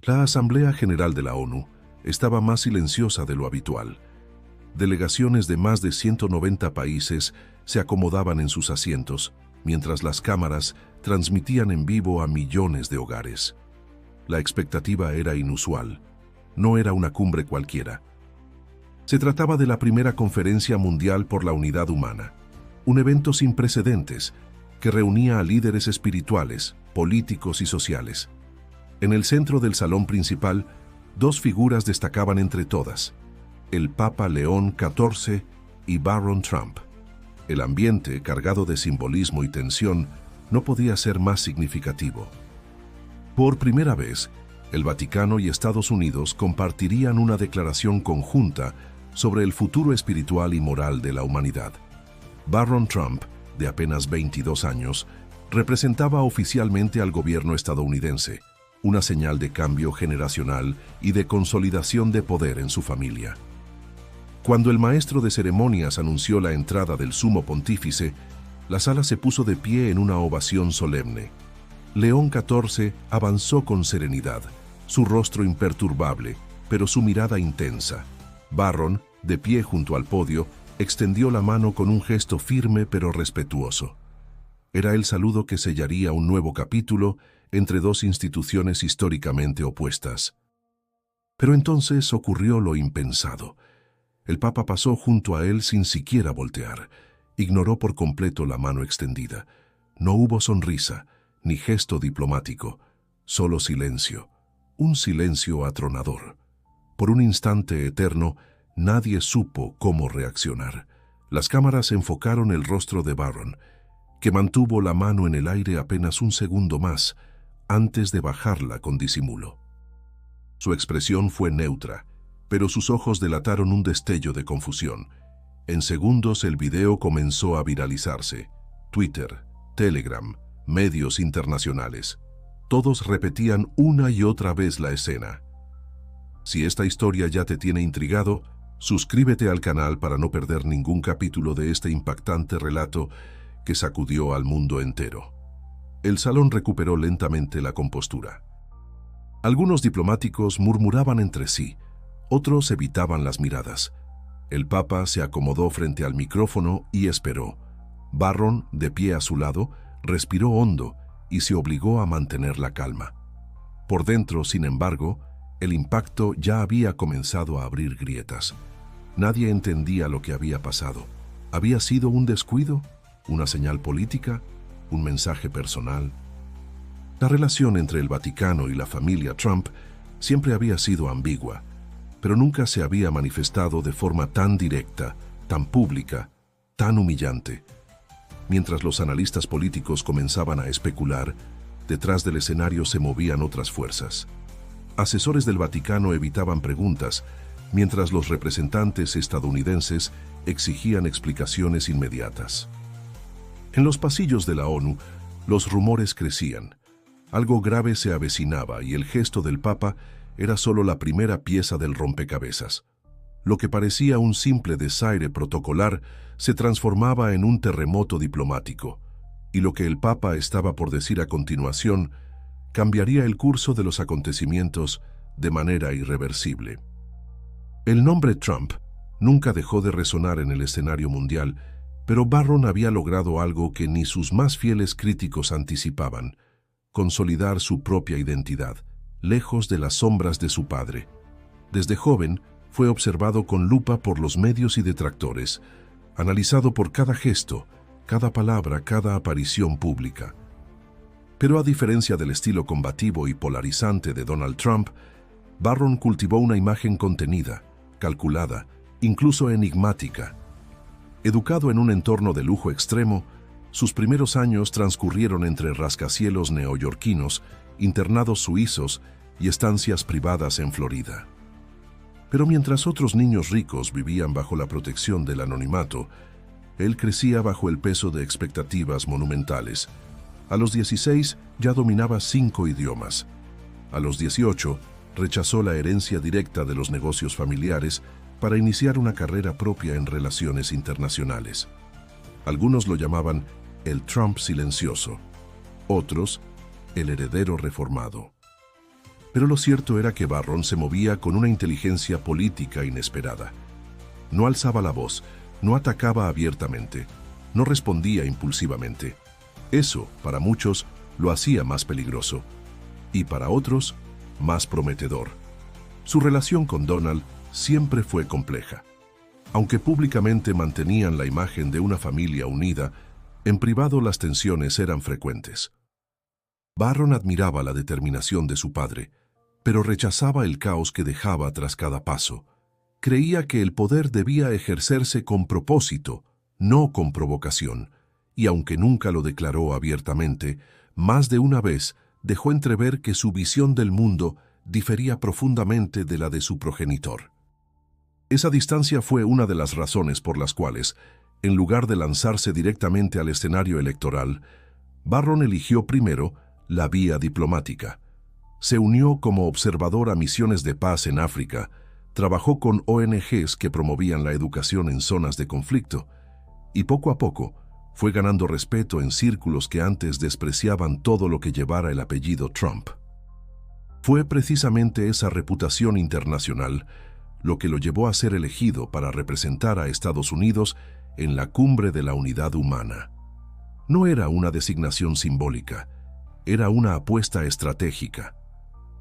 La Asamblea General de la ONU estaba más silenciosa de lo habitual. Delegaciones de más de 190 países se acomodaban en sus asientos, mientras las cámaras transmitían en vivo a millones de hogares. La expectativa era inusual. No era una cumbre cualquiera. Se trataba de la primera conferencia mundial por la unidad humana, un evento sin precedentes que reunía a líderes espirituales, políticos y sociales. En el centro del salón principal, dos figuras destacaban entre todas: el Papa León XIV y Barron Trump. El ambiente, cargado de simbolismo y tensión, no podía ser más significativo. Por primera vez, el Vaticano y Estados Unidos compartirían una declaración conjunta sobre el futuro espiritual y moral de la humanidad. Barron Trump, de apenas 22 años, representaba oficialmente al gobierno estadounidense, una señal de cambio generacional y de consolidación de poder en su familia. Cuando el maestro de ceremonias anunció la entrada del sumo pontífice, la sala se puso de pie en una ovación solemne. León XIV avanzó con serenidad, su rostro imperturbable, pero su mirada intensa. Barron, de pie junto al podio, extendió la mano con un gesto firme pero respetuoso. Era el saludo que sellaría un nuevo capítulo entre dos instituciones históricamente opuestas. Pero entonces ocurrió lo impensado. El Papa pasó junto a él sin siquiera voltear. Ignoró por completo la mano extendida. No hubo sonrisa, ni gesto diplomático, solo silencio. Un silencio atronador. Por un instante eterno, nadie supo cómo reaccionar. Las cámaras enfocaron el rostro de Barron, que mantuvo la mano en el aire apenas un segundo más, antes de bajarla con disimulo. Su expresión fue neutra, pero sus ojos delataron un destello de confusión. En segundos el video comenzó a viralizarse. Twitter, Telegram, medios internacionales. Todos repetían una y otra vez la escena. Si esta historia ya te tiene intrigado, suscríbete al canal para no perder ningún capítulo de este impactante relato que sacudió al mundo entero. El salón recuperó lentamente la compostura. Algunos diplomáticos murmuraban entre sí, otros evitaban las miradas. El Papa se acomodó frente al micrófono y esperó. Barron, de pie a su lado, respiró hondo y se obligó a mantener la calma. Por dentro, sin embargo, el impacto ya había comenzado a abrir grietas. Nadie entendía lo que había pasado. ¿Había sido un descuido? ¿Una señal política? ¿Un mensaje personal? La relación entre el Vaticano y la familia Trump siempre había sido ambigua, pero nunca se había manifestado de forma tan directa, tan pública, tan humillante. Mientras los analistas políticos comenzaban a especular, detrás del escenario se movían otras fuerzas. Asesores del Vaticano evitaban preguntas, mientras los representantes estadounidenses exigían explicaciones inmediatas. En los pasillos de la ONU, los rumores crecían. Algo grave se avecinaba y el gesto del Papa era solo la primera pieza del rompecabezas. Lo que parecía un simple desaire protocolar se transformaba en un terremoto diplomático, y lo que el Papa estaba por decir a continuación cambiaría el curso de los acontecimientos de manera irreversible. El nombre Trump nunca dejó de resonar en el escenario mundial, pero Barron había logrado algo que ni sus más fieles críticos anticipaban: consolidar su propia identidad, lejos de las sombras de su padre. Desde joven, fue observado con lupa por los medios y detractores, analizado por cada gesto, cada palabra, cada aparición pública. Pero a diferencia del estilo combativo y polarizante de Donald Trump, Barron cultivó una imagen contenida, calculada, incluso enigmática. Educado en un entorno de lujo extremo, sus primeros años transcurrieron entre rascacielos neoyorquinos, internados suizos y estancias privadas en Florida. Pero mientras otros niños ricos vivían bajo la protección del anonimato, él crecía bajo el peso de expectativas monumentales. A los 16 ya dominaba 5 idiomas. A los 18 rechazó la herencia directa de los negocios familiares para iniciar una carrera propia en relaciones internacionales. Algunos lo llamaban el Trump silencioso, otros el heredero reformado. Pero lo cierto era que Barron se movía con una inteligencia política inesperada. No alzaba la voz, no atacaba abiertamente, no respondía impulsivamente. Eso, para muchos, lo hacía más peligroso, y para otros, más prometedor. Su relación con Donald siempre fue compleja. Aunque públicamente mantenían la imagen de una familia unida, en privado las tensiones eran frecuentes. Barron admiraba la determinación de su padre, pero rechazaba el caos que dejaba tras cada paso. Creía que el poder debía ejercerse con propósito, no con provocación, y aunque nunca lo declaró abiertamente, más de una vez dejó entrever que su visión del mundo difería profundamente de la de su progenitor. Esa distancia fue una de las razones por las cuales, en lugar de lanzarse directamente al escenario electoral, Barron eligió primero la vía diplomática. Se unió como observador a misiones de paz en África, trabajó con ONGs que promovían la educación en zonas de conflicto, y poco a poco fue ganando respeto en círculos que antes despreciaban todo lo que llevara el apellido Trump. Fue precisamente esa reputación internacional lo que lo llevó a ser elegido para representar a Estados Unidos en la cumbre de la unidad humana. No era una designación simbólica, era una apuesta estratégica.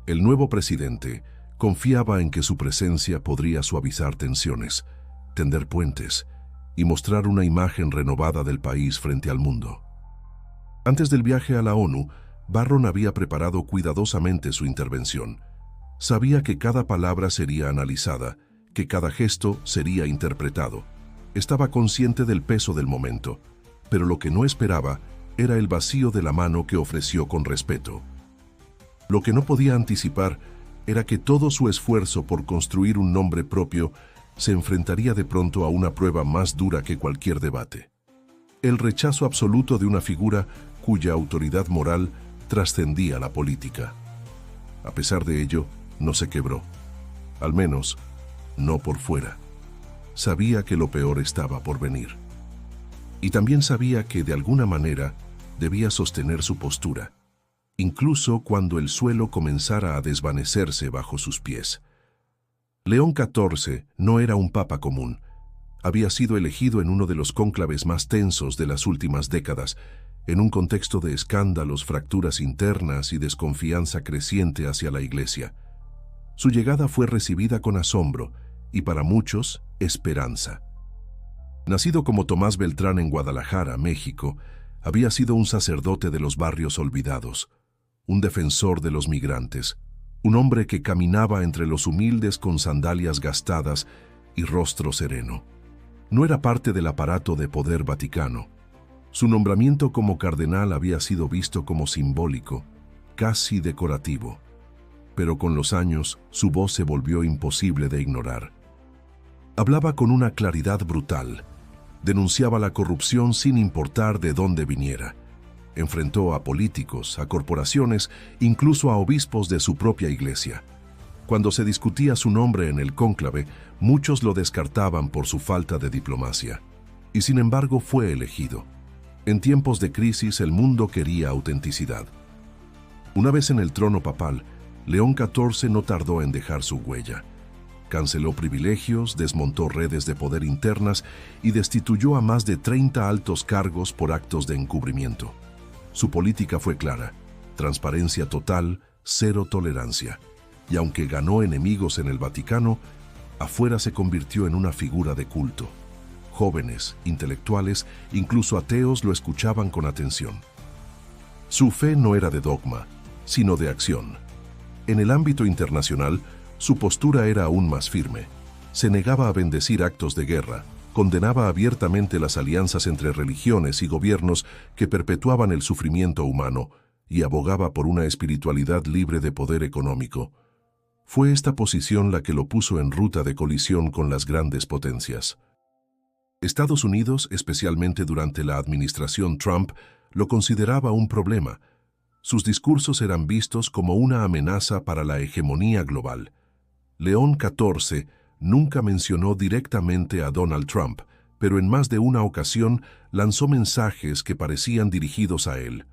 El nuevo presidente confiaba en que su presencia podría suavizar tensiones, tender puentes y mostrar una imagen renovada del país frente al mundo. Antes del viaje a la ONU, Barron había preparado cuidadosamente su intervención. Sabía que cada palabra sería analizada, que cada gesto sería interpretado. Estaba consciente del peso del momento, pero lo que no esperaba era el vacío de la mano que ofreció con respeto. Lo que no podía anticipar era que todo su esfuerzo por construir un nombre propio se enfrentaría de pronto a una prueba más dura que cualquier debate. El rechazo absoluto de una figura cuya autoridad moral trascendía la política. A pesar de ello, no se quebró. Al menos, no por fuera. Sabía que lo peor estaba por venir. Y también sabía que, de alguna manera, debía sostener su postura, incluso cuando el suelo comenzara a desvanecerse bajo sus pies. León XIV no era un papa común. Había sido elegido en uno de los cónclaves más tensos de las últimas décadas, en un contexto de escándalos, fracturas internas y desconfianza creciente hacia la Iglesia. Su llegada fue recibida con asombro y, para muchos, esperanza. Nacido como Tomás Beltrán en Guadalajara, México, había sido un sacerdote de los barrios olvidados, un defensor de los migrantes, un hombre que caminaba entre los humildes con sandalias gastadas y rostro sereno. No era parte del aparato de poder vaticano. Su nombramiento como cardenal había sido visto como simbólico, casi decorativo. Pero con los años, su voz se volvió imposible de ignorar. Hablaba con una claridad brutal. Denunciaba la corrupción sin importar de dónde viniera. Enfrentó a políticos, a corporaciones, incluso a obispos de su propia iglesia. Cuando se discutía su nombre en el cónclave, muchos lo descartaban por su falta de diplomacia. Y sin embargo fue elegido. En tiempos de crisis el mundo quería autenticidad. Una vez en el trono papal, León XIV no tardó en dejar su huella. Canceló privilegios, desmontó redes de poder internas y destituyó a más de 30 altos cargos por actos de encubrimiento. Su política fue clara: transparencia total, cero tolerancia. Y aunque ganó enemigos en el Vaticano, afuera se convirtió en una figura de culto. Jóvenes, intelectuales, incluso ateos lo escuchaban con atención. Su fe no era de dogma, sino de acción. En el ámbito internacional, su postura era aún más firme. Se negaba a bendecir actos de guerra, condenaba abiertamente las alianzas entre religiones y gobiernos que perpetuaban el sufrimiento humano y abogaba por una espiritualidad libre de poder económico. Fue esta posición la que lo puso en ruta de colisión con las grandes potencias. Estados Unidos, especialmente durante la administración Trump, lo consideraba un problema. Sus discursos eran vistos como una amenaza para la hegemonía global. León XIV nunca mencionó directamente a Donald Trump, pero en más de una ocasión lanzó mensajes que parecían dirigidos a él.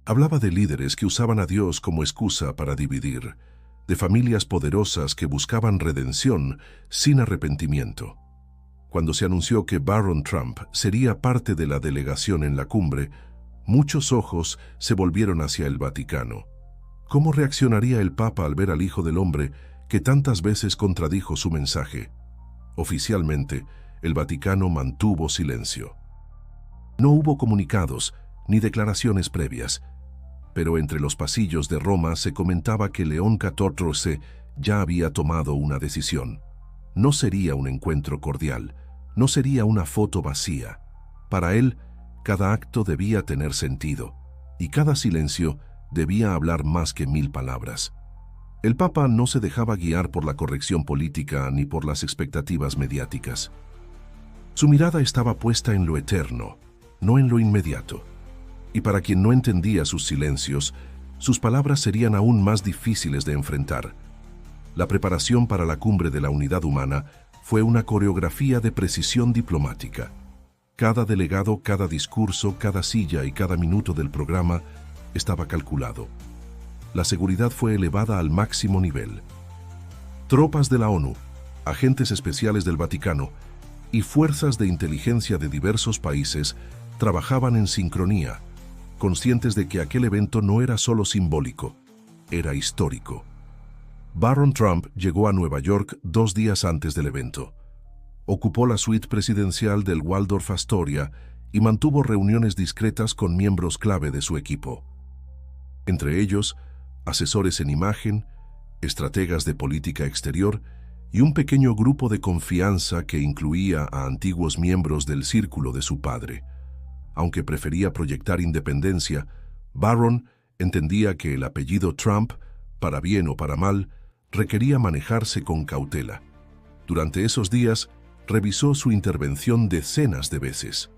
Hablaba de líderes que usaban a Dios como excusa para dividir, de familias poderosas que buscaban redención sin arrepentimiento. Cuando se anunció que Barron Trump sería parte de la delegación en la cumbre, muchos ojos se volvieron hacia el Vaticano. ¿Cómo reaccionaría el Papa al ver al Hijo del Hombre que tantas veces contradijo su mensaje? Oficialmente, el Vaticano mantuvo silencio. No hubo comunicados ni declaraciones previas, pero entre los pasillos de Roma se comentaba que León XIV ya había tomado una decisión. No sería un encuentro cordial, no sería una foto vacía. Para él, cada acto debía tener sentido, y cada silencio debía hablar más que 1000 palabras. El Papa no se dejaba guiar por la corrección política ni por las expectativas mediáticas. Su mirada estaba puesta en lo eterno, no en lo inmediato. Y para quien no entendía sus silencios, sus palabras serían aún más difíciles de enfrentar. La preparación para la cumbre de la unidad humana fue una coreografía de precisión diplomática. Cada delegado, cada discurso, cada silla y cada minuto del programa estaba calculado. La seguridad fue elevada al máximo nivel. Tropas de la ONU, agentes especiales del Vaticano y fuerzas de inteligencia de diversos países trabajaban en sincronía, conscientes de que aquel evento no era solo simbólico, era histórico. Barron Trump llegó a Nueva York 2 días antes del evento. Ocupó la suite presidencial del Waldorf Astoria y mantuvo reuniones discretas con miembros clave de su equipo. Entre ellos, asesores en imagen, estrategas de política exterior y un pequeño grupo de confianza que incluía a antiguos miembros del círculo de su padre. Aunque prefería proyectar independencia, Barron entendía que el apellido Trump, para bien o para mal, requería manejarse con cautela. Durante esos días, revisó su intervención decenas de veces.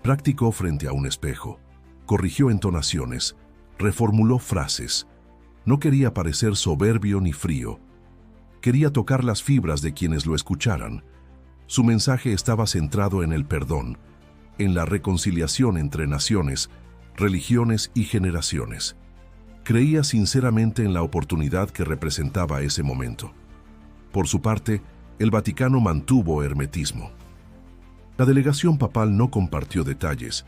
Practicó frente a un espejo, corrigió entonaciones, reformuló frases. No quería parecer soberbio ni frío. Quería tocar las fibras de quienes lo escucharan. Su mensaje estaba centrado en el perdón, en la reconciliación entre naciones, religiones y generaciones. Creía sinceramente en la oportunidad que representaba ese momento. Por su parte, el Vaticano mantuvo hermetismo. La delegación papal no compartió detalles,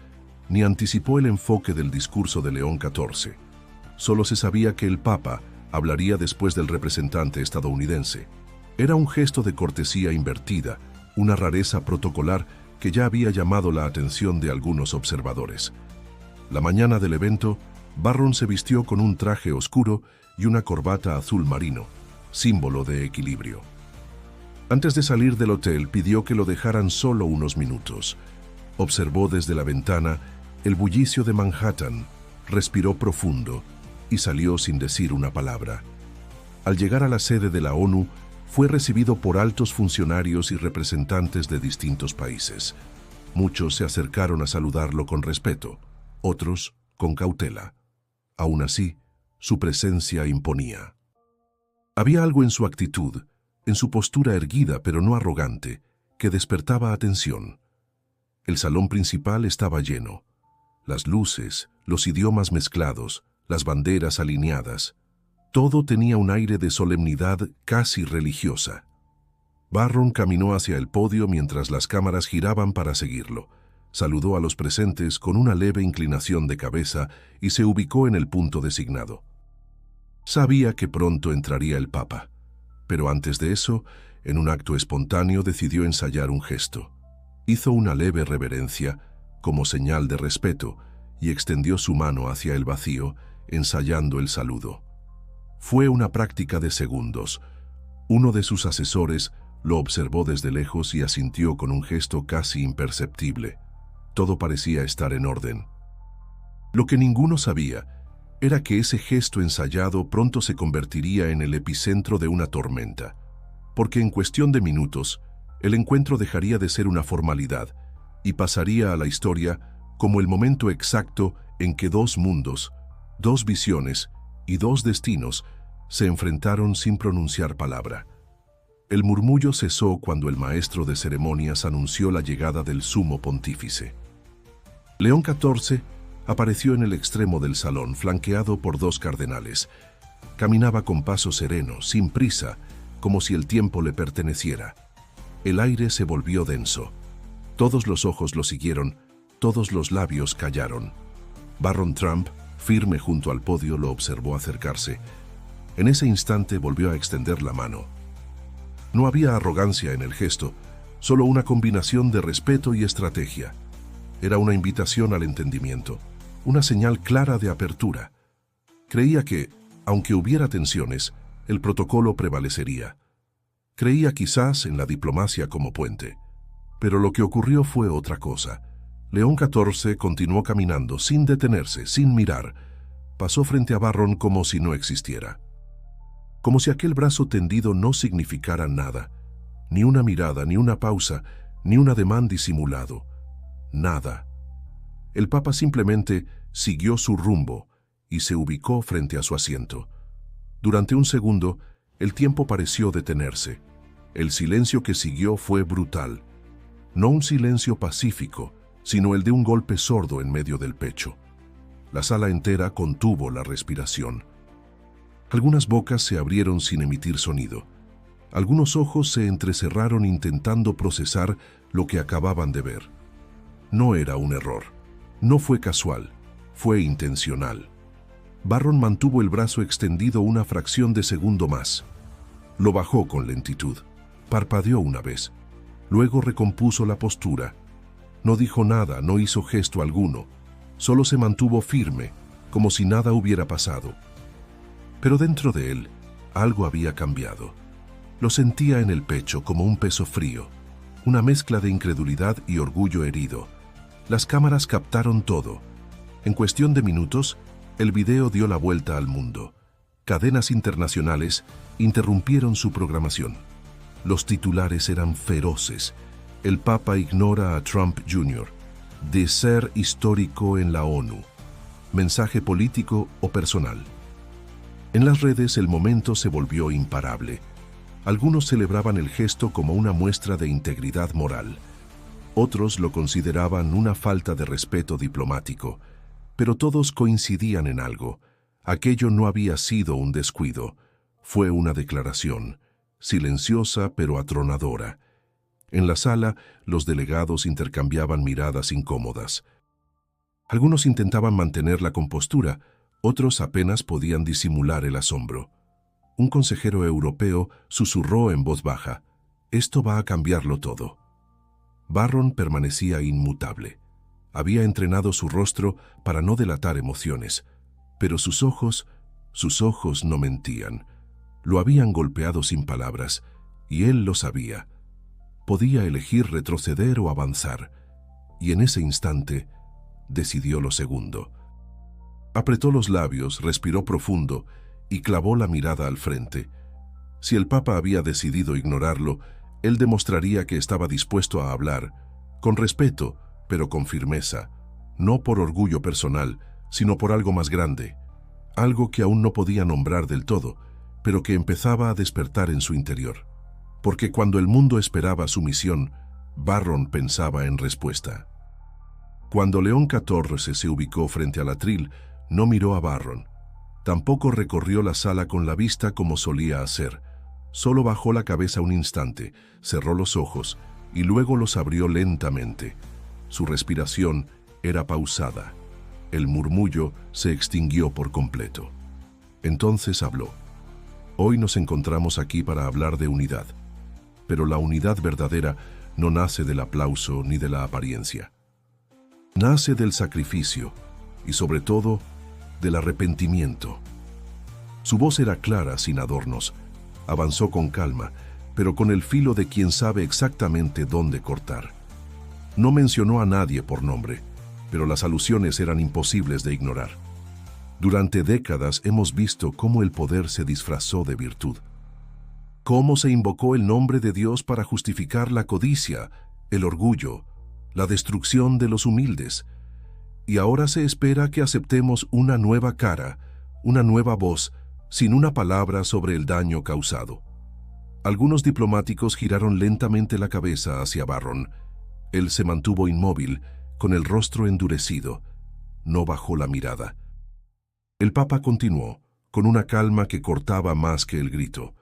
ni anticipó el enfoque del discurso de León XIV. Solo se sabía que el Papa hablaría después del representante estadounidense. Era un gesto de cortesía invertida, una rareza protocolar que ya había llamado la atención de algunos observadores. La mañana del evento, Barron se vistió con un traje oscuro y una corbata azul marino, símbolo de equilibrio. Antes de salir del hotel, pidió que lo dejaran solo unos minutos. Observó desde la ventana el bullicio de Manhattan, respiró profundo y salió sin decir una palabra. Al llegar a la sede de la ONU, fue recibido por altos funcionarios y representantes de distintos países. Muchos se acercaron a saludarlo con respeto, otros con cautela. Aún así, su presencia imponía. Había algo en su actitud, en su postura erguida pero no arrogante, que despertaba atención. El salón principal estaba lleno. Las luces, los idiomas mezclados, las banderas alineadas. Todo tenía un aire de solemnidad casi religiosa. Barron caminó hacia el podio mientras las cámaras giraban para seguirlo. Saludó a los presentes con una leve inclinación de cabeza y se ubicó en el punto designado. Sabía que pronto entraría el Papa, pero antes de eso, en un acto espontáneo decidió ensayar un gesto. Hizo una leve reverencia, como señal de respeto, y extendió su mano hacia el vacío, ensayando el saludo. Fue una práctica de segundos. Uno de sus asesores lo observó desde lejos y asintió con un gesto casi imperceptible. Todo parecía estar en orden. Lo que ninguno sabía era que ese gesto ensayado pronto se convertiría en el epicentro de una tormenta, porque en cuestión de minutos, el encuentro dejaría de ser una formalidad y pasaría a la historia como el momento exacto en que dos mundos, dos visiones y dos destinos se enfrentaron sin pronunciar palabra. El murmullo cesó cuando el maestro de ceremonias anunció la llegada del sumo pontífice. León XIV Apareció en el extremo del salón, flanqueado por dos cardenales. Caminaba con paso sereno, sin prisa, como si el tiempo le perteneciera. El aire se volvió denso. Todos los ojos lo siguieron, todos los labios callaron. Barron Trump, firme junto al podio, lo observó acercarse. En ese instante volvió a extender la mano. No había arrogancia en el gesto, solo una combinación de respeto y estrategia. Era una invitación al entendimiento, una señal clara de apertura. Creía que, aunque hubiera tensiones, el protocolo prevalecería. Creía quizás en la diplomacia como puente. Pero lo que ocurrió fue otra cosa. León XIV continuó caminando sin detenerse, sin mirar. Pasó frente a Barron como si no existiera. Como si aquel brazo tendido no significara nada. Ni una mirada, ni una pausa, ni un ademán disimulado. Nada. El Papa simplemente siguió su rumbo y se ubicó frente a su asiento. Durante un segundo, el tiempo pareció detenerse. El silencio que siguió fue brutal. No un silencio pacífico, sino el de un golpe sordo en medio del pecho. La sala entera contuvo la respiración. Algunas bocas se abrieron sin emitir sonido. Algunos ojos se entrecerraron intentando procesar lo que acababan de ver. No era un error. No fue casual. Fue intencional. Barron mantuvo el brazo extendido una fracción de segundo más. Lo bajó con lentitud. Parpadeó una vez. Luego recompuso la postura. No dijo nada, no hizo gesto alguno. Solo se mantuvo firme, como si nada hubiera pasado. Pero dentro de él, algo había cambiado. Lo sentía en el pecho como un peso frío, una mezcla de incredulidad y orgullo herido. Las cámaras captaron todo. En cuestión de minutos, el video dio la vuelta al mundo. Cadenas internacionales interrumpieron su programación. Los titulares eran feroces. El Papa ignora a Trump Jr. De ser histórico en la ONU. Mensaje político o personal. En las redes el momento se volvió imparable. Algunos celebraban el gesto como una muestra de integridad moral. Otros lo consideraban una falta de respeto diplomático. Pero todos coincidían en algo. Aquello no había sido un descuido. Fue una declaración. Silenciosa pero atronadora. En la sala, los delegados intercambiaban miradas incómodas. Algunos intentaban mantener la compostura, otros apenas podían disimular el asombro. Un consejero europeo susurró en voz baja: «Esto va a cambiarlo todo». Barron permanecía inmutable. Había entrenado su rostro para no delatar emociones, pero sus ojos no mentían. Lo habían golpeado sin palabras, y él lo sabía. Podía elegir retroceder o avanzar, y en ese instante decidió lo segundo. Apretó los labios, respiró profundo y clavó la mirada al frente. Si el Papa había decidido ignorarlo, él demostraría que estaba dispuesto a hablar, con respeto, pero con firmeza, no por orgullo personal, sino por algo más grande, algo que aún no podía nombrar del todo, pero que empezaba a despertar en su interior. Porque cuando el mundo esperaba sumisión, Barron pensaba en respuesta. Cuando León XIV se ubicó frente al atril, no miró a Barron. Tampoco recorrió la sala con la vista como solía hacer. Solo bajó la cabeza un instante, cerró los ojos y luego los abrió lentamente. Su respiración era pausada. El murmullo se extinguió por completo. Entonces habló. Hoy nos encontramos aquí para hablar de unidad. Pero la unidad verdadera no nace del aplauso ni de la apariencia. Nace del sacrificio y sobre todo del arrepentimiento. Su voz era clara, sin adornos. Avanzó con calma, pero con el filo de quien sabe exactamente dónde cortar. No mencionó a nadie por nombre, pero las alusiones eran imposibles de ignorar. Durante décadas hemos visto cómo el poder se disfrazó de virtud. Cómo se invocó el nombre de Dios para justificar la codicia, el orgullo, la destrucción de los humildes. Y ahora se espera que aceptemos una nueva cara, una nueva voz, sin una palabra sobre el daño causado. Algunos diplomáticos giraron lentamente la cabeza hacia Barron. Él se mantuvo inmóvil, con el rostro endurecido. no bajó la mirada. El Papa continuó, con una calma que cortaba más que el grito.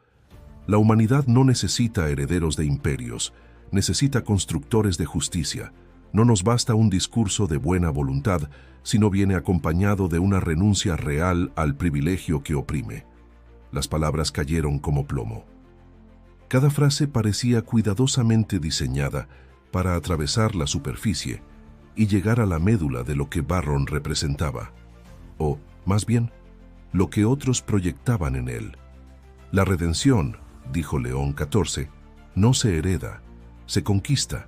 La humanidad no necesita herederos de imperios, necesita constructores de justicia. No nos basta un discurso de buena voluntad, sino viene acompañado de una renuncia real al privilegio que oprime. Las palabras cayeron como plomo. Cada frase parecía cuidadosamente diseñada para atravesar la superficie y llegar a la médula de lo que Barron representaba, o, más bien, lo que otros proyectaban en él. La redención, dijo León XIV, no se hereda, se conquista,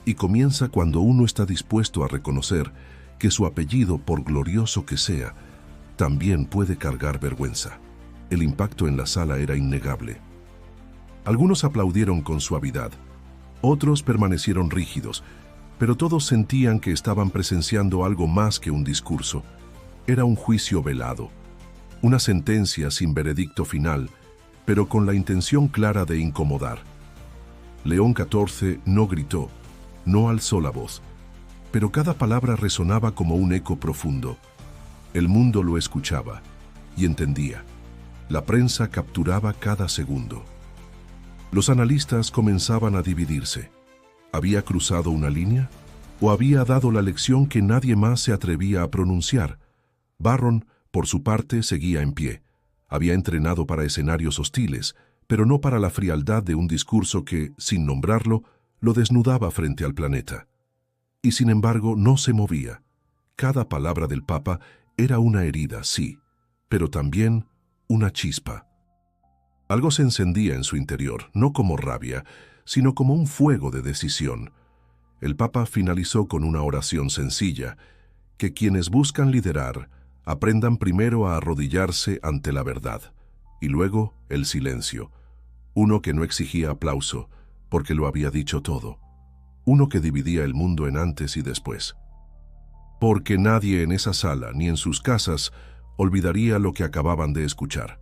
y comienza cuando uno está dispuesto a reconocer que su apellido, por glorioso que sea, también puede cargar vergüenza. El impacto en la sala era innegable. Algunos aplaudieron con suavidad, otros permanecieron rígidos, pero todos sentían que estaban presenciando algo más que un discurso. Era un juicio velado, una sentencia sin veredicto final, pero con la intención clara de incomodar. León XIV no gritó, no alzó la voz, pero cada palabra resonaba como un eco profundo. El mundo lo escuchaba y entendía. La prensa capturaba cada segundo. Los analistas comenzaban a dividirse. ¿Había cruzado una línea? ¿O había dado la lección que nadie más se atrevía a pronunciar? Barron, por su parte, seguía en pie. Había entrenado para escenarios hostiles, pero no para la frialdad de un discurso que, sin nombrarlo, lo desnudaba frente al planeta. Y sin embargo, no se movía. Cada palabra del Papa era una herida, sí, pero también una chispa. Algo se encendía en su interior, no como rabia, sino como un fuego de decisión. El Papa finalizó con una oración sencilla, que quienes buscan liderar aprendan primero a arrodillarse ante la verdad, y luego el silencio, uno que no exigía aplauso, porque lo había dicho todo, uno que dividía el mundo en antes y después. Porque nadie en esa sala ni en sus casas olvidaría lo que acababan de escuchar.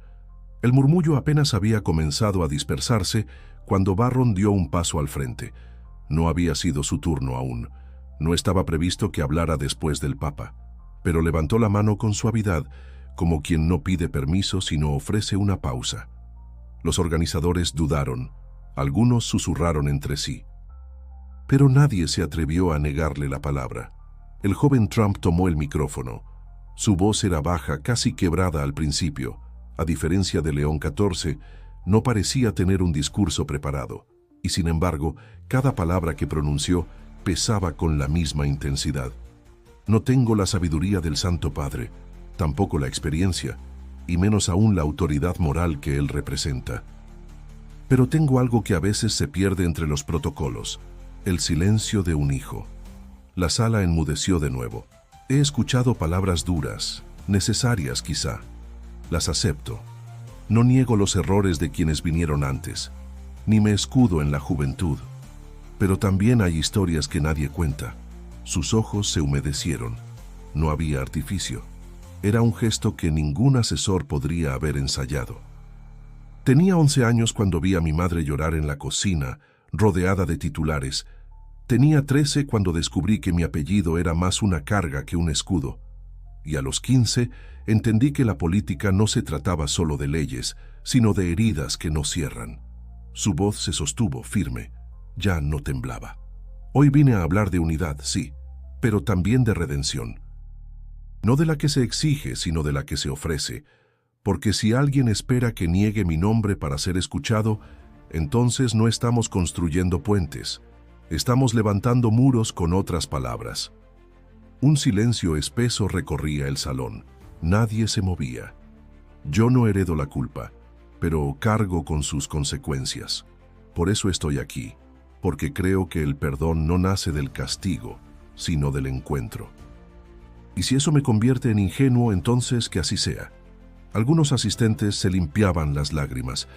El murmullo apenas había comenzado a dispersarse cuando Barron dio un paso al frente. No había sido su turno aún. No estaba previsto que hablara después del Papa, pero levantó la mano con suavidad, como quien no pide permiso sino ofrece una pausa. Los organizadores dudaron, algunos susurraron entre sí. Pero nadie se atrevió a negarle la palabra. El joven Trump tomó el micrófono. Su voz era baja, casi quebrada al principio. A diferencia de León XIV, no parecía tener un discurso preparado, y sin embargo, cada palabra que pronunció pesaba con la misma intensidad. No tengo la sabiduría del Santo Padre, tampoco la experiencia, y menos aún la autoridad moral que él representa. Pero tengo algo que a veces se pierde entre los protocolos, el silencio de un hijo. La sala enmudeció de nuevo. He escuchado palabras duras, necesarias quizá. Las acepto. No niego los errores de quienes vinieron antes, ni me escudo en la juventud. Pero también hay historias que nadie cuenta. Sus ojos se humedecieron. No había artificio. Era un gesto que ningún asesor podría haber ensayado. Tenía 11 años cuando vi a mi madre llorar en la cocina, rodeada de titulares. Tenía 13 cuando descubrí que mi apellido era más una carga que un escudo. Y a los 15 entendí que la política no se trataba solo de leyes, sino de heridas que no cierran. Su voz se sostuvo firme. Ya no temblaba. Hoy vine a hablar de unidad, sí, pero también de redención. No de la que se exige, sino de la que se ofrece, porque si alguien espera que niegue mi nombre para ser escuchado, entonces no estamos construyendo puentes, estamos levantando muros con otras palabras. Un silencio espeso recorría el salón. Nadie se movía. Yo no heredo la culpa, pero cargo con sus consecuencias. Por eso estoy aquí, porque creo que el perdón no nace del castigo, sino del encuentro. Y si eso me convierte en ingenuo, entonces que así sea. Algunos asistentes se limpiaban las lágrimas,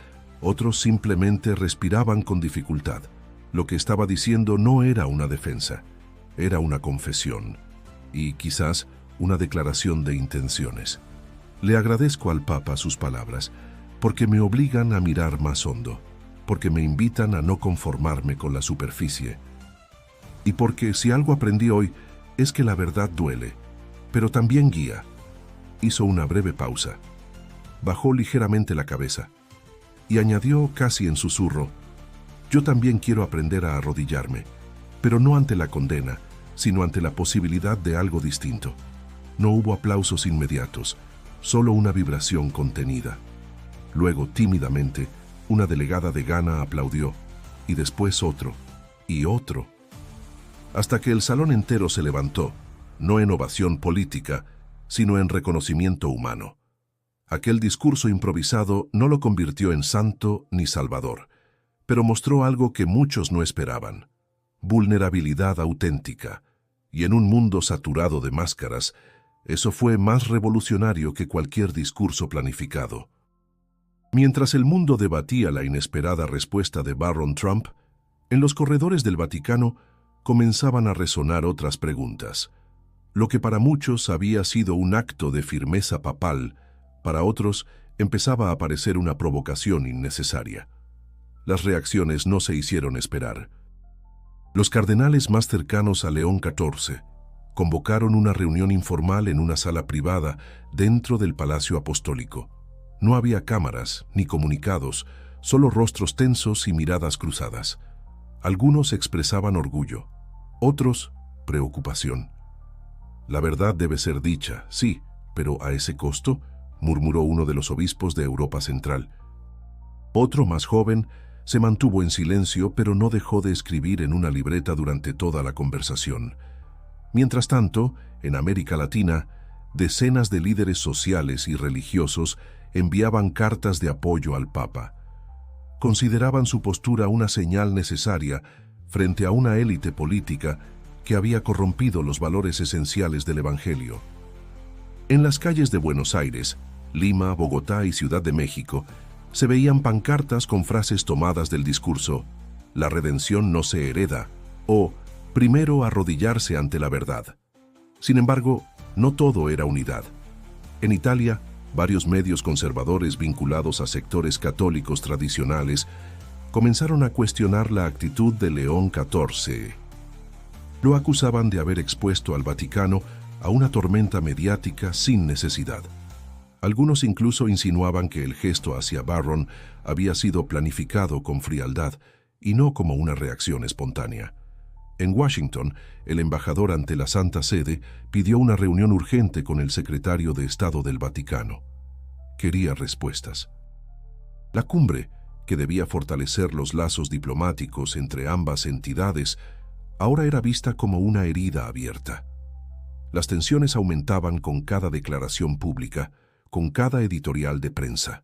otros simplemente respiraban con dificultad. Lo que estaba diciendo no era una defensa, era una confesión. Y quizás una declaración de intenciones. Le agradezco al Papa sus palabras, porque me obligan a mirar más hondo, porque me invitan a no conformarme con la superficie, y porque si algo aprendí hoy es que la verdad duele, pero también guía. Hizo una breve pausa, bajó ligeramente la cabeza y añadió casi en susurro: yo también quiero aprender a arrodillarme, pero no ante la condena, sino ante la posibilidad de algo distinto. No hubo aplausos inmediatos, solo una vibración contenida. Luego, tímidamente, una delegada de Ghana aplaudió, y después otro, y otro, hasta que el salón entero se levantó, no en ovación política, sino en reconocimiento humano. Aquel discurso improvisado no lo convirtió en santo ni salvador, pero mostró algo que muchos no esperaban: vulnerabilidad auténtica, y en un mundo saturado de máscaras, eso fue más revolucionario que cualquier discurso planificado. Mientras el mundo debatía la inesperada respuesta de Barron Trump, en los corredores del Vaticano comenzaban a resonar otras preguntas. Lo que para muchos había sido un acto de firmeza papal, para otros empezaba a parecer una provocación innecesaria. Las reacciones no se hicieron esperar. Los cardenales más cercanos a León XIV convocaron una reunión informal en una sala privada dentro del Palacio Apostólico. No había cámaras ni comunicados, solo rostros tensos y miradas cruzadas. Algunos expresaban orgullo, otros preocupación. La verdad debe ser dicha, sí, pero ¿a ese costo?, murmuró uno de los obispos de Europa Central. Otro, más joven, se mantuvo en silencio, pero no dejó de escribir en una libreta durante toda la conversación. Mientras tanto, en América Latina, decenas de líderes sociales y religiosos enviaban cartas de apoyo al Papa. Consideraban su postura una señal necesaria frente a una élite política que había corrompido los valores esenciales del Evangelio. En las calles de Buenos Aires, Lima, Bogotá y Ciudad de México se veían pancartas con frases tomadas del discurso: la redención no se hereda, o primero arrodillarse ante la verdad. Sin embargo, no todo era unidad. En Italia, varios medios conservadores vinculados a sectores católicos tradicionales comenzaron a cuestionar la actitud de León XIV. Lo acusaban de haber expuesto al Vaticano a una tormenta mediática sin necesidad. Algunos incluso insinuaban que el gesto hacia Barron había sido planificado con frialdad y no como una reacción espontánea. En Washington, el embajador ante la Santa Sede pidió una reunión urgente con el secretario de Estado del Vaticano. Quería respuestas. La cumbre, que debía fortalecer los lazos diplomáticos entre ambas entidades, ahora era vista como una herida abierta. Las tensiones aumentaban con cada declaración pública, con cada editorial de prensa.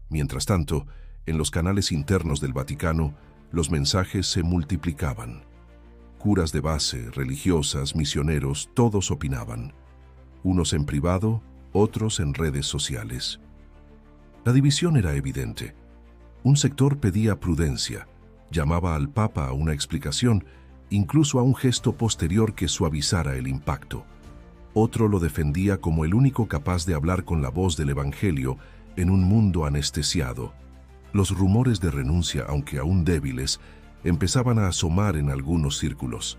Mientras tanto, en los canales internos del Vaticano, los mensajes se multiplicaban. Curas de base, religiosas, misioneros, todos opinaban. Unos en privado, otros en redes sociales. La división era evidente. Un sector pedía prudencia, llamaba al Papa a una explicación, incluso a un gesto posterior que suavizara el impacto. Otro lo defendía como el único capaz de hablar con la voz del Evangelio en un mundo anestesiado. Los rumores de renuncia, aunque aún débiles, empezaban a asomar en algunos círculos.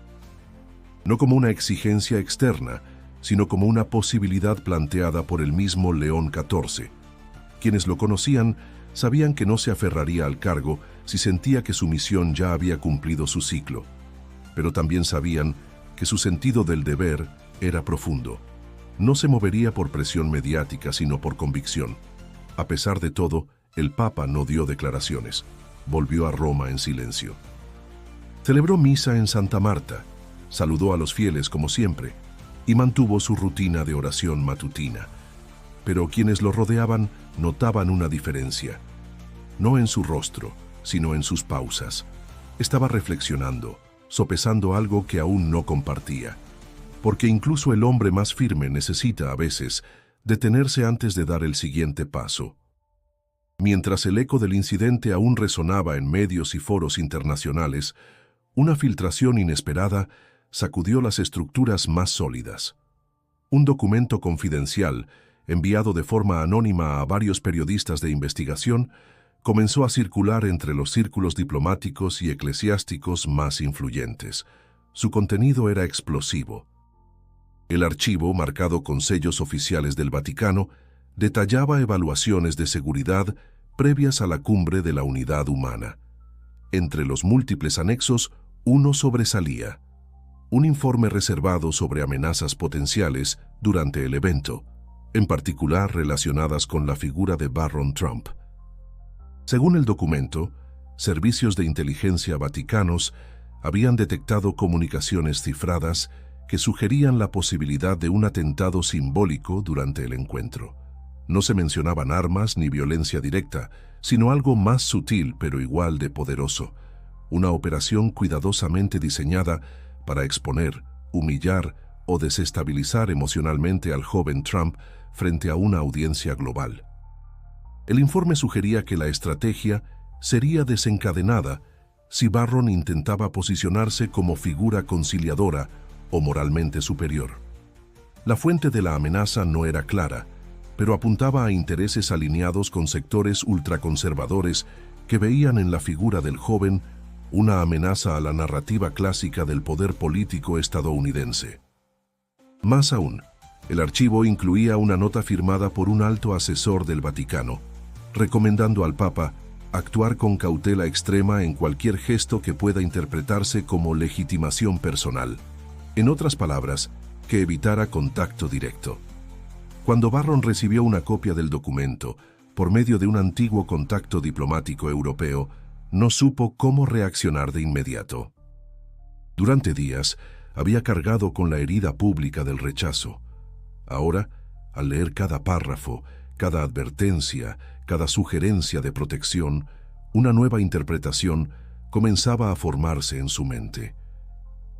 No como una exigencia externa, sino como una posibilidad planteada por el mismo León XIV. Quienes lo conocían sabían que no se aferraría al cargo si sentía que su misión ya había cumplido su ciclo, pero también sabían que su sentido del deber era profundo. No se movería por presión mediática, sino por convicción. A pesar de todo, el Papa no dio declaraciones. Volvió a Roma en silencio. Celebró misa en Santa Marta, saludó a los fieles como siempre y mantuvo su rutina de oración matutina. Pero quienes lo rodeaban notaban una diferencia. No en su rostro, sino en sus pausas. Estaba reflexionando, sopesando algo que aún no compartía. Porque incluso el hombre más firme necesita a veces detenerse antes de dar el siguiente paso. Mientras el eco del incidente aún resonaba en medios y foros internacionales, una filtración inesperada sacudió las estructuras más sólidas. Un documento confidencial, enviado de forma anónima a varios periodistas de investigación, comenzó a circular entre los círculos diplomáticos y eclesiásticos más influyentes. Su contenido era explosivo. El archivo, marcado con sellos oficiales del Vaticano, detallaba evaluaciones de seguridad previas a la cumbre de la unidad humana. Entre los múltiples anexos, uno sobresalía: un informe reservado sobre amenazas potenciales durante el evento, en particular relacionadas con la figura de Barron Trump. Según el documento, servicios de inteligencia vaticanos habían detectado comunicaciones cifradas que sugerían la posibilidad de un atentado simbólico durante el encuentro. No se mencionaban armas ni violencia directa, sino algo más sutil pero igual de poderoso: una operación cuidadosamente diseñada para exponer, humillar o desestabilizar emocionalmente al joven Trump frente a una audiencia global. El informe sugería que la estrategia sería desencadenada si Barron intentaba posicionarse como figura conciliadora o moralmente superior. La fuente de la amenaza no era clara, pero apuntaba a intereses alineados con sectores ultraconservadores que veían en la figura del joven una amenaza a la narrativa clásica del poder político estadounidense. Más aún, el archivo incluía una nota firmada por un alto asesor del Vaticano, recomendando al Papa actuar con cautela extrema en cualquier gesto que pueda interpretarse como legitimación personal. En otras palabras, que evitara contacto directo. Cuando Barron recibió una copia del documento, por medio de un antiguo contacto diplomático europeo, no supo cómo reaccionar de inmediato. Durante días, había cargado con la herida pública del rechazo. Ahora, al leer cada párrafo, cada advertencia, cada sugerencia de protección, una nueva interpretación comenzaba a formarse en su mente.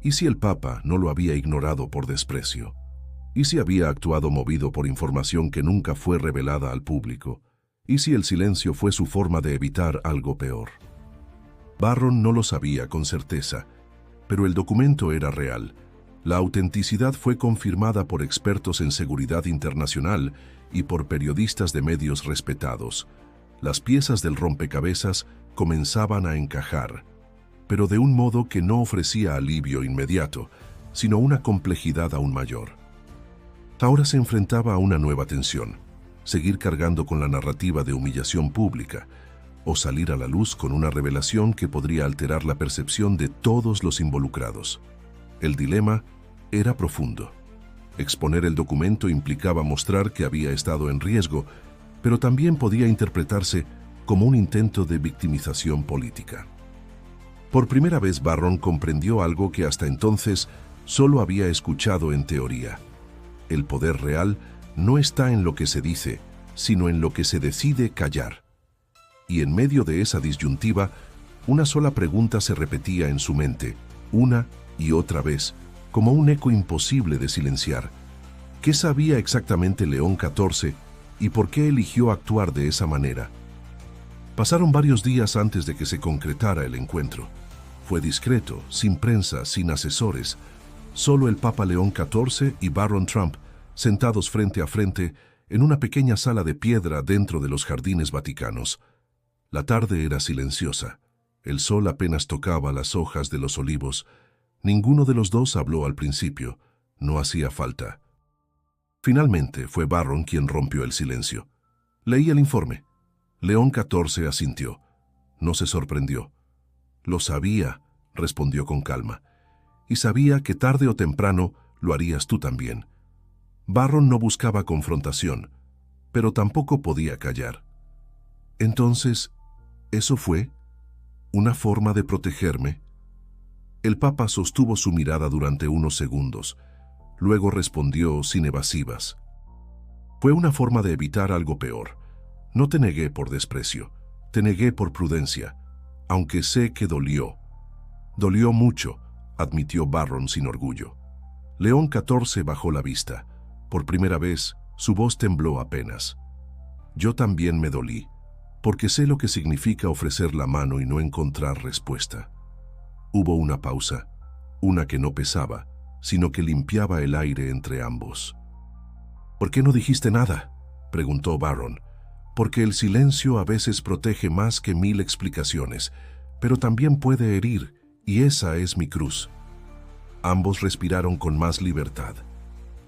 ¿Y si el Papa no lo había ignorado por desprecio? ¿Y si había actuado movido por información que nunca fue revelada al público? ¿Y si el silencio fue su forma de evitar algo peor? Barron no lo sabía con certeza, pero el documento era real. La autenticidad fue confirmada por expertos en seguridad internacional y por periodistas de medios respetados. Las piezas del rompecabezas comenzaban a encajar, pero de un modo que no ofrecía alivio inmediato, sino una complejidad aún mayor. Ahora se enfrentaba a una nueva tensión: seguir cargando con la narrativa de humillación pública, o salir a la luz con una revelación que podría alterar la percepción de todos los involucrados. El dilema era profundo. Exponer el documento implicaba mostrar que había estado en riesgo, pero también podía interpretarse como un intento de victimización política. Por primera vez, Barron comprendió algo que hasta entonces solo había escuchado en teoría: el poder real no está en lo que se dice, sino en lo que se decide callar. Y en medio de esa disyuntiva, una sola pregunta se repetía en su mente, una y otra vez, como un eco imposible de silenciar: ¿qué sabía exactamente León XIV y por qué eligió actuar de esa manera? Pasaron varios días antes de que se concretara el encuentro. Fue discreto, sin prensa, sin asesores. Solo el Papa León XIV y Barron Trump, sentados frente a frente en una pequeña sala de piedra dentro de los jardines vaticanos. La tarde era silenciosa. El sol apenas tocaba las hojas de los olivos. Ninguno de los dos habló al principio. No hacía falta. Finalmente fue Barron quien rompió el silencio. Leí el informe. León XIV asintió. No se sorprendió. Lo sabía, respondió con calma. Y sabía que tarde o temprano lo harías tú también. Barron no buscaba confrontación, pero tampoco podía callar. Entonces, ¿eso fue una forma de protegerme? El Papa sostuvo su mirada durante unos segundos. Luego respondió sin evasivas. Fue una forma de evitar algo peor. No te negué por desprecio, te negué por prudencia, aunque sé que dolió. Dolió mucho, admitió Barron sin orgullo. León XIV bajó la vista. Por primera vez, su voz tembló apenas. Yo también me dolí, porque sé lo que significa ofrecer la mano y no encontrar respuesta. Hubo una pausa, una que no pesaba, sino que limpiaba el aire entre ambos. ¿Por qué no dijiste nada?, preguntó Barron. Porque el silencio a veces protege más que 1000 explicaciones, pero también puede herir, y esa es mi cruz. Ambos respiraron con más libertad.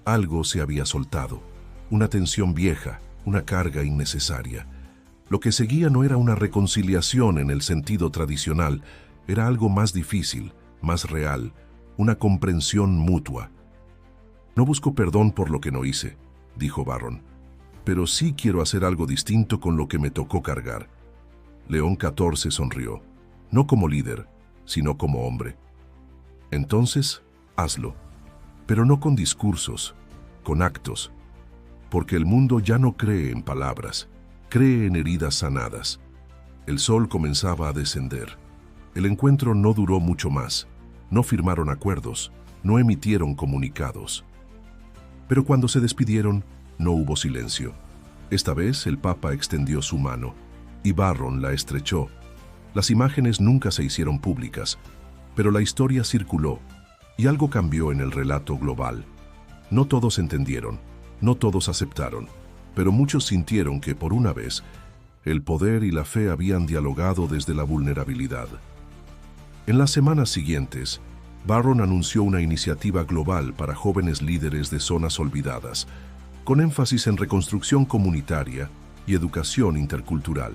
Algo se había soltado, una tensión vieja, una carga innecesaria. Lo que seguía no era una reconciliación en el sentido tradicional, era algo más difícil, más real, una comprensión mutua. No busco perdón por lo que no hice, dijo Barron, pero sí quiero hacer algo distinto con lo que me tocó cargar. León XIV sonrió, no como líder, sino como hombre. Entonces, hazlo, pero no con discursos, con actos, porque el mundo ya no cree en palabras, cree en heridas sanadas. El sol comenzaba a descender. El encuentro no duró mucho más, no firmaron acuerdos, no emitieron comunicados. Pero cuando se despidieron, no hubo silencio. Esta vez el Papa extendió su mano, y Barron la estrechó. Las imágenes nunca se hicieron públicas, pero la historia circuló, y algo cambió en el relato global. No todos entendieron, no todos aceptaron, pero muchos sintieron que, por una vez, el poder y la fe habían dialogado desde la vulnerabilidad. En las semanas siguientes, Barron anunció una iniciativa global para jóvenes líderes de zonas olvidadas, con énfasis en reconstrucción comunitaria y educación intercultural.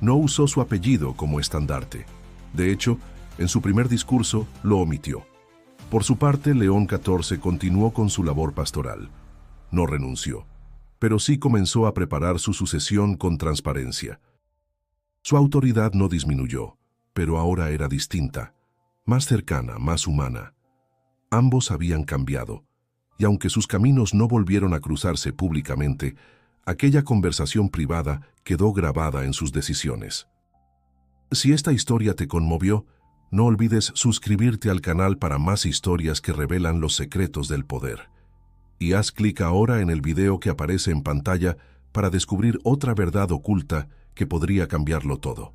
No usó su apellido como estandarte. De hecho, en su primer discurso lo omitió. Por su parte, León XIV continuó con su labor pastoral. No renunció, pero sí comenzó a preparar su sucesión con transparencia. Su autoridad no disminuyó, pero ahora era distinta, más cercana, más humana. Ambos habían cambiado, y aunque sus caminos no volvieron a cruzarse públicamente, aquella conversación privada quedó grabada en sus decisiones. Si esta historia te conmovió, no olvides suscribirte al canal para más historias que revelan los secretos del poder. Y haz clic ahora en el video que aparece en pantalla para descubrir otra verdad oculta que podría cambiarlo todo.